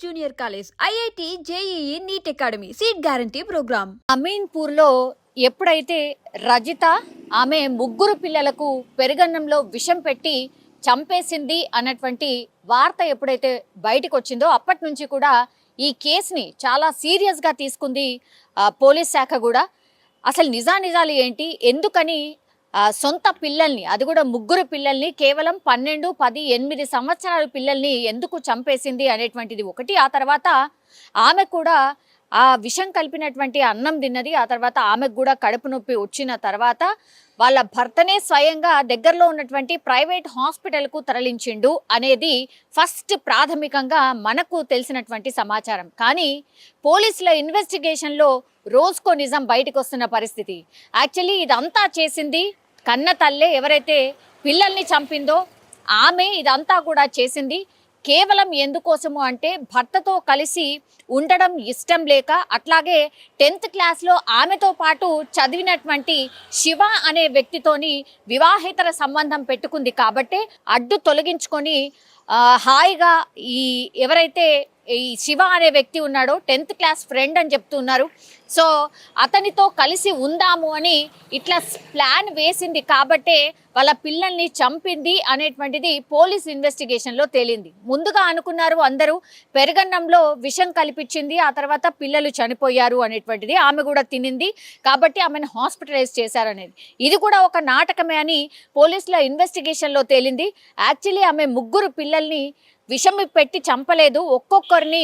Junior college, IIT, JEE, NEET academy, seat guarantee program. అమీన్పూర్లో ఎప్పుడైతే రజిత ఆమె ముగ్గురు పిల్లలకు పెరుగన్నంలో విషం పెట్టి చంపేసింది అన్నటువంటి వార్త ఎప్పుడైతే బయటకు వచ్చిందో అప్పటి నుంచి కూడా ఈ కేసుని చాలా సీరియస్గా తీసుకుంది పోలీస్ శాఖ కూడా. అసలు నిజాలు ఏంటి, ఎందుకని సొంత పిల్లల్ని, అది కూడా ముగ్గురు పిల్లల్ని, కేవలం 12, 10, 8 సంవత్సరాల పిల్లల్ని ఎందుకు చంపేసింది అనేటువంటిది ఒకటి. ఆ తర్వాత ఆమె కూడా ఆ విషం కలిపినటువంటి అన్నం తిన్నది. ఆ తర్వాత ఆమెకు కూడా కడుపు నొప్పి వచ్చిన తర్వాత వాళ్ళ భర్తనే స్వయంగా దగ్గరలో ఉన్నటువంటి ప్రైవేట్ హాస్పిటల్కు తరలించిండు అనేది ఫస్ట్ ప్రాథమికంగా మనకు తెలిసినటువంటి సమాచారం. కానీ పోలీసుల ఇన్వెస్టిగేషన్లో రోజుకో నిజం బయటకు వస్తున్న పరిస్థితి. యాక్చువల్లీ ఇదంతా చేసింది కన్న తల్లే, ఎవరైతే పిల్లల్ని చంపిందో ఆమె ఇదంతా కూడా చేసింది. కేవలం ఎందుకోసము అంటే భర్తతో కలిసి ఉండడం ఇష్టం లేక, అట్లాగే 10th క్లాస్లో ఆమెతో పాటు చదివినటువంటి శివ అనే వ్యక్తితోని వివాహేతర సంబంధం పెట్టుకుంది కాబట్టి అడ్డు తొలగించుకొని హాయిగా ఈ ఎవరైతే ఈ శివ అనే వ్యక్తి ఉన్నాడో 10th క్లాస్ ఫ్రెండ్ అని చెప్తున్నారు, సో అతనితో కలిసి ఉందాము అని ఇట్లా ప్లాన్ వేసింది కాబట్టే వాళ్ళ పిల్లల్ని చంపింది అనేటువంటిది పోలీస్ ఇన్వెస్టిగేషన్లో తేలింది. ముందుగా అనుకున్నారు అందరూ పెరుగన్నంలో విషం కల్పించింది, ఆ తర్వాత పిల్లలు చనిపోయారు అనేటువంటిది, ఆమె కూడా తినింది కాబట్టి ఆమెను హాస్పిటలైజ్ చేశారనేది. ఇది కూడా ఒక నాటకమే అని పోలీసుల ఇన్వెస్టిగేషన్లో తేలింది. యాక్చువల్లీ ఆమె ముగ్గురు పిల్లల్ని విషం పెట్టి చంపలేదు, ఒక్కొక్కరిని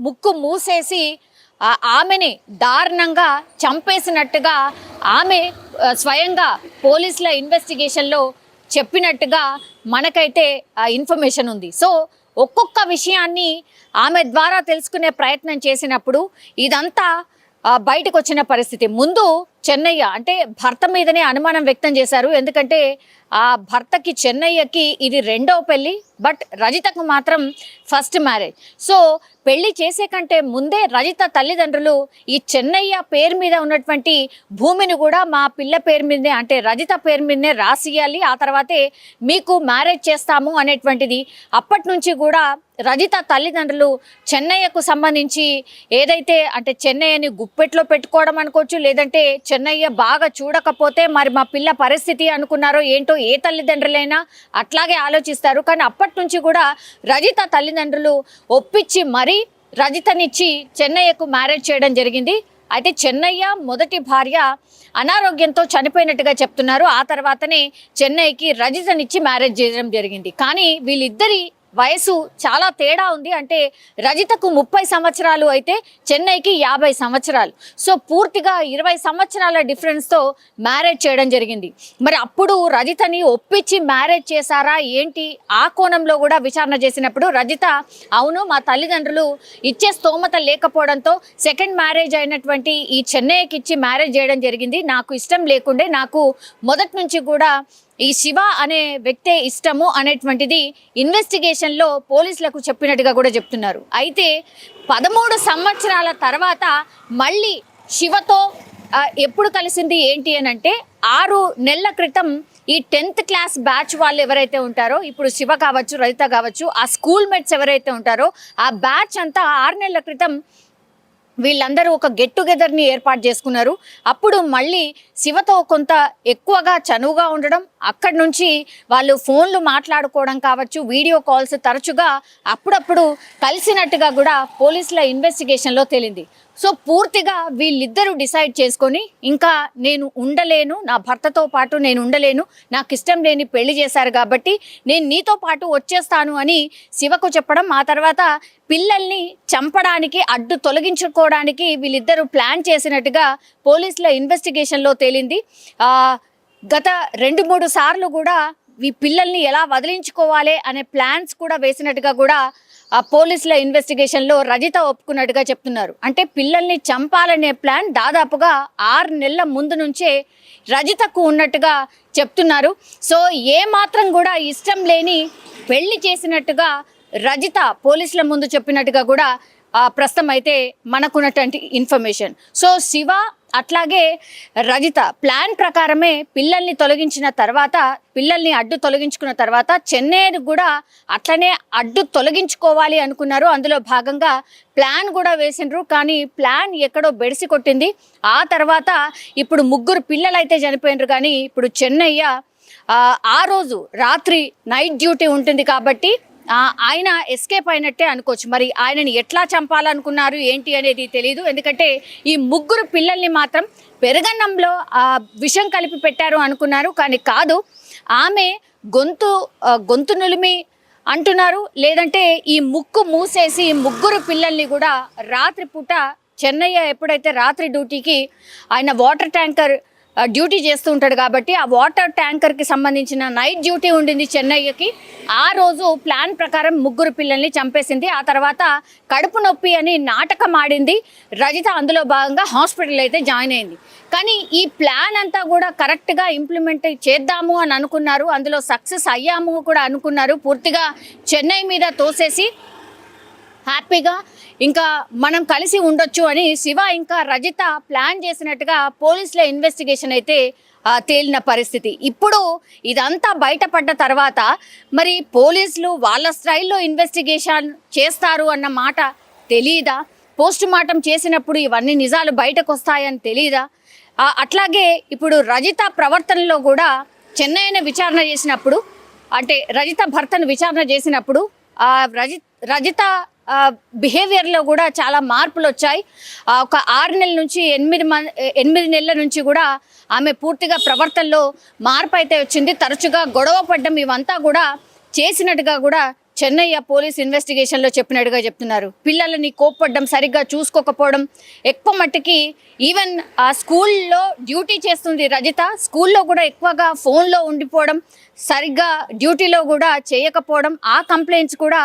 ముక్కు మూసేసి ఆమెని దారుణంగా చంపేసినట్టుగా ఆమె స్వయంగా పోలీసుల ఇన్వెస్టిగేషన్లో చెప్పినట్టుగా మనకైతే ఇన్ఫర్మేషన్ ఉంది. సో ఒక్కొక్క విషయాన్ని ఆమె ద్వారా తెలుసుకునే ప్రయత్నం చేసినప్పుడు ఇదంతా బయటకు వచ్చిన పరిస్థితి. ముందు చెన్నయ్య అంటే భర్త మీదనే అనుమానం వ్యక్తం చేశారు, ఎందుకంటే ఆ భర్తకి చెన్నయ్యకి ఇది రెండవ పెళ్ళి, బట్ రజితకు మాత్రం ఫస్ట్ మ్యారేజ్. సో పెళ్లి చేసే కంటే ముందే రజిత తల్లిదండ్రులు ఈ చెన్నయ్య పేరు మీద ఉన్నటువంటి భూమిని కూడా మా పిల్ల పేరు మీదే అంటే రజిత పేరు మీదనే రాసియాలి, ఆ తర్వాతే మీకు మ్యారేజ్ చేస్తాము అనేటువంటిది అప్పటి నుంచి కూడా రజిత తల్లిదండ్రులు చెన్నయ్యకు సంబంధించి ఏదైతే అంటే చెన్నయ్యని గుప్పెట్లో పెట్టుకోవడం అనుకోవచ్చు, లేదంటే చెన్నయ్య బాగా చూడకపోతే మరి మా పిల్ల పరిస్థితి అనుకున్నారో ఏంటో, ఏ తల్లిదండ్రులైనా అట్లాగే ఆలోచిస్తారు. కానీ అప్పటి నుంచి కూడా రజిత తల్లిదండ్రులు ఒప్పించి మరీ రజితనిచ్చి చెన్నయ్యకు మ్యారేజ్ చేయడం జరిగింది. అయితే చెన్నయ్య మొదటి భార్య అనారోగ్యంతో చనిపోయినట్టుగా చెప్తున్నారు. ఆ తర్వాతనే చెన్నయ్యకి రజితనిచ్చి మ్యారేజ్ చేయడం జరిగింది. కానీ వీళ్ళిద్దరి వయసు చాలా తేడా ఉంది. అంటే రజితకు 30 సంవత్సరాలు అయితే చెన్నైకి 50 సంవత్సరాలు. సో పూర్తిగా 20 సంవత్సరాల డిఫరెన్స్తో మ్యారేజ్ చేయడం జరిగింది. మరి అప్పుడు రజితని ఒప్పించి మ్యారేజ్ చేశారా ఏంటి, ఆ కోణంలో కూడా విచారణ చేసినప్పుడు రజిత అవును మా తల్లిదండ్రులు ఇచ్చే స్తోమత లేకపోవడంతో సెకండ్ మ్యారేజ్ అయినటువంటి ఈ చెన్నైకి ఇచ్చి మ్యారేజ్ చేయడం జరిగింది. నాకు ఇష్టం లేకుండే, నాకు మొదటి నుంచి కూడా ఈ శివ అనే వ్యక్తే ఇష్టము అనేటువంటిది ఇన్వెస్టిగేషన్లో పోలీసులకు చెప్పినట్టుగా కూడా చెప్తున్నారు. అయితే 13 సంవత్సరాల తర్వాత మళ్ళీ శివతో ఎప్పుడు కలిసింది ఏంటి అని అంటే 6 నెలల క్రితం ఈ 10th క్లాస్ బ్యాచ్ వాళ్ళు ఎవరైతే ఉంటారో, ఇప్పుడు శివ కావచ్చు, రజిత కావచ్చు, ఆ స్కూల్ మేట్స్ ఎవరైతే ఉంటారో ఆ బ్యాచ్ అంతా 6 నెలల క్రితం వీళ్ళందరూ ఒక గెట్ టుగెదర్ని ఏర్పాటు చేసుకున్నారు. అప్పుడు మళ్ళీ శివతో కొంత ఎక్కువగా చనువుగా ఉండడం, అక్కడి నుంచి వాళ్ళు ఫోన్లు మాట్లాడుకోవడం కావచ్చు, వీడియో కాల్స్ తరచుగా అప్పుడప్పుడు కలిసినట్టుగా కూడా పోలీసుల ఇన్వెస్టిగేషన్లో తేలింది. సో పూర్తిగా వీళ్ళిద్దరూ డిసైడ్ చేసుకొని ఇంకా నేను ఉండలేను, నా భర్తతో పాటు నేను ఉండలేను, నాకు ఇష్టం లేని పెళ్లి చేశారు కాబట్టి నేను నీతో పాటు వచ్చేస్తాను అని శివకు చెప్పడం, ఆ తర్వాత పిల్లల్ని చంపడానికి అడ్డు తొలగించుకోవడానికి వీళ్ళిద్దరూ ప్లాన్ చేసినట్టుగా పోలీసుల ఇన్వెస్టిగేషన్లో తేలింది. గత 2-3 సార్లు కూడా ఈ పిల్లల్ని ఎలా వదిలించుకోవాలి అనే ప్లాన్స్ కూడా వేసినట్టుగా కూడా ఆ పోలీసుల ఇన్వెస్టిగేషన్లో రజిత ఒప్పుకున్నట్టుగా చెప్తున్నారు. అంటే పిల్లల్ని చంపాలనే ప్లాన్ దాదాపుగా 6 నెలల ముందు నుంచే రజితకు ఉన్నట్టుగా చెప్తున్నారు. సో ఏ మాత్రం కూడా ఇష్టం లేని పెళ్లి చేసినట్టుగా రజిత పోలీసుల ముందు చెప్పినట్టుగా కూడా ప్రస్తుతం అయితే మనకున్నటువంటి ఇన్ఫర్మేషన్. సో శివ అట్లాగే రజిత ప్లాన్ ప్రకారమే పిల్లల్ని తొలగించిన తర్వాత, పిల్లల్ని అడ్డు తొలగించుకున్న తర్వాత చెన్నైని కూడా అట్లనే అడ్డు తొలగించుకోవాలి అనుకున్నారు. అందులో భాగంగా ప్లాన్ కూడా వేసిండ్రు. కానీ ప్లాన్ ఎక్కడో బెడిసి కొట్టింది. ఆ తర్వాత ఇప్పుడు 3 పిల్లలు అయితే చనిపోయినరు. కానీ ఇప్పుడు చెన్నయ్య ఆ రోజు రాత్రి నైట్ డ్యూటీ ఉంటుంది కాబట్టి ఆయన ఎస్కేప్ అయినట్టే అనుకోవచ్చు. మరి ఆయనని ఎట్లా చంపాలనుకున్నారు ఏంటి అనేది తెలియదు. ఎందుకంటే ఈ 3 పిల్లల్ని మాత్రం పెరగన్నంలో విషం కలిపి పెట్టారు అనుకున్నారు. కానీ కాదు, ఆమె గొంతు నులిమి అంటున్నారు. లేదంటే ఈ ముక్కు మూసేసి 3 పిల్లల్ని కూడా రాత్రిపూట చెన్నయ్య ఎప్పుడైతే రాత్రి డ్యూటీకి ఆయన వాటర్ ట్యాంకర్ డ్యూటీ చేస్తూ ఉంటాడు కాబట్టి ఆ వాటర్ ట్యాంకర్కి సంబంధించిన నైట్ డ్యూటీ ఉండింది చెన్నయ్యకి. ఆ రోజు ప్లాన్ ప్రకారం 3 పిల్లల్ని చంపేసింది. ఆ తర్వాత కడుపు నొప్పి అని నాటకం ఆడింది రజిత. అందులో భాగంగా హాస్పిటల్ అయితే జాయిన్ అయింది. కానీ ఈ ప్లాన్ అంతా కూడా కరెక్ట్గా ఇంప్లిమెంట్ చేద్దాము అని అనుకున్నారు. అందులో సక్సెస్ అయ్యాము కూడా అనుకున్నారు. పూర్తిగా చెన్నై మీద తోసేసి హ్యాపీగా ఇంకా మనం కలిసి ఉండొచ్చు అని శివ ఇంకా రజిత ప్లాన్ చేసినట్టుగా పోలీసుల ఇన్వెస్టిగేషన్ అయితే తేలిన పరిస్థితి. ఇప్పుడు ఇదంతా బయటపడ్డ తర్వాత మరి పోలీసులు వాళ్ళ స్టైల్లో ఇన్వెస్టిగేషన్ చేస్తారు అన్న మాట తెలీదా? పోస్ట్ మార్టం చేసినప్పుడు ఇవన్నీ నిజాలు బయటకు వస్తాయని తెలీదా? అట్లాగే ఇప్పుడు రజిత ప్రవర్తనలో కూడా చెన్నైని విచారణ చేసినప్పుడు, అంటే రజిత భర్తను విచారణ చేసినప్పుడు రజిత బిహేవియర్లో కూడా చాలా మార్పులు వచ్చాయి. ఒక 6 నెలల నుంచి 8 నెలల నుంచి కూడా ఆమె పూర్తిగా ప్రవర్తనలో మార్పు అయితే వచ్చింది. తరచుగా గొడవ పడ్డం ఇవంతా కూడా చేసినట్టుగా కూడా చెన్నయ్య పోలీస్ ఇన్వెస్టిగేషన్లో చెప్పినట్టుగా చెప్తున్నారు. పిల్లలని కోప్పడ్డం, సరిగ్గా చూసుకోకపోవడం, ఎక్కువ మట్టుకి ఈవెన్ ఆ స్కూల్లో డ్యూటీ చేస్తుంది రజిత, స్కూల్లో కూడా ఎక్కువగా ఫోన్లో ఉండిపోవడం, సరిగ్గా డ్యూటీలో కూడా చేయకపోవడం, ఆ కంప్లైంట్స్ కూడా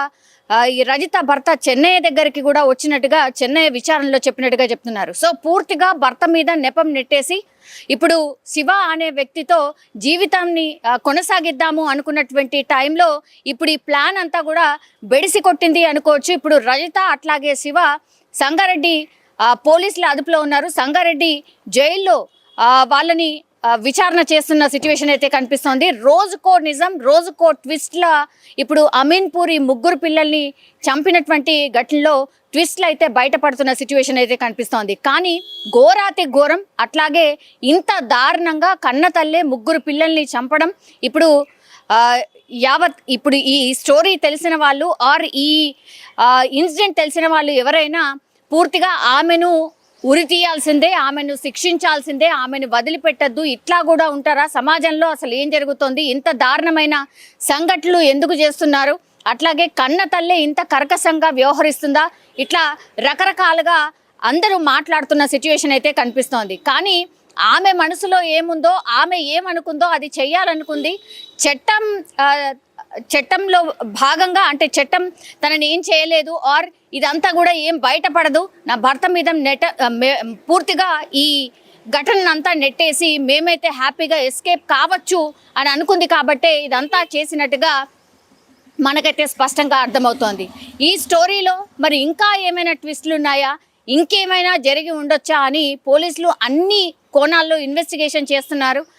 ఈ రజిత భర్త చెన్నయ్య దగ్గరికి కూడా వచ్చినట్టుగా చెన్నయ్య విచారణలో చెప్పినట్టుగా చెప్తున్నారు. సో పూర్తిగా భర్త మీద నెపం నెట్టేసి ఇప్పుడు శివ అనే వ్యక్తితో జీవితాన్ని కొనసాగిద్దాము అనుకున్నటువంటి టైంలో ఇప్పుడు ఈ ప్లాన్ అంతా కూడా బెడిసి కొట్టింది అనుకోవచ్చు. ఇప్పుడు రజిత అట్లాగే శివ సంగారెడ్డి పోలీసుల అదుపులో ఉన్నారు. సంగారెడ్డి జైల్లో వాళ్ళని విచారణ చేస్తున్న సిచ్యువేషన్ అయితే కనిపిస్తోంది. రోజుకో నిజం, రోజుకో ట్విస్ట్లా ఇప్పుడు అమీన్పూర్ 3 పిల్లల్ని చంపినటువంటి ఘటనలో ట్విస్ట్లు అయితే బయటపడుతున్న సిచ్యువేషన్ అయితే కనిపిస్తోంది. కానీ ఘోరాతి ఘోరం, అట్లాగే ఇంత దారుణంగా కన్న తల్లే 3 పిల్లల్ని చంపడం ఇప్పుడు ఇప్పుడు ఈ స్టోరీ తెలిసిన వాళ్ళు ఆర్ ఈ ఇన్సిడెంట్ తెలిసిన వాళ్ళు ఎవరైనా పూర్తిగా ఆమెను ఉరి తీయాల్సిందే, ఆమెను శిక్షించాల్సిందే, ఆమెను వదిలిపెట్టద్దు. ఇట్లా కూడా ఉంటారా సమాజంలో? అసలు ఏం జరుగుతోంది? ఇంత దారుణమైన సంఘటనలు ఎందుకు చేస్తున్నారు? అట్లాగే కన్న తల్లే ఇంత కర్కశంగా వ్యవహరిస్తుందా? ఇట్లా రకరకాలుగా అందరూ మాట్లాడుతున్న సిచ్యువేషన్ అయితే కనిపిస్తోంది. కానీ ఆమె మనసులో ఏముందో, ఆమె ఏమనుకుందో అది చెయ్యాలనుకుంది. చట్టంలో భాగంగా, అంటే చట్టం తనని ఏం చేయలేదు ఆర్ ఇదంతా కూడా ఏం బయటపడదు, నా భర్త మీద పూర్తిగా ఈ ఘటనంతా నెట్టేసి మేమైతే హ్యాపీగా ఎస్కేప్ కావచ్చు అని అనుకుంది. కాబట్టే ఇదంతా చేసినట్టుగా మనకైతే స్పష్టంగా అర్థమవుతోంది. ఈ స్టోరీలో మరి ఇంకా ఏమైనా ట్విస్టులు ఉన్నాయా, ఇంకేమైనా జరిగి ఉండొచ్చా అని పోలీసులు అన్ని కోణాల్లో ఇన్వెస్టిగేషన్ చేస్తున్నారు.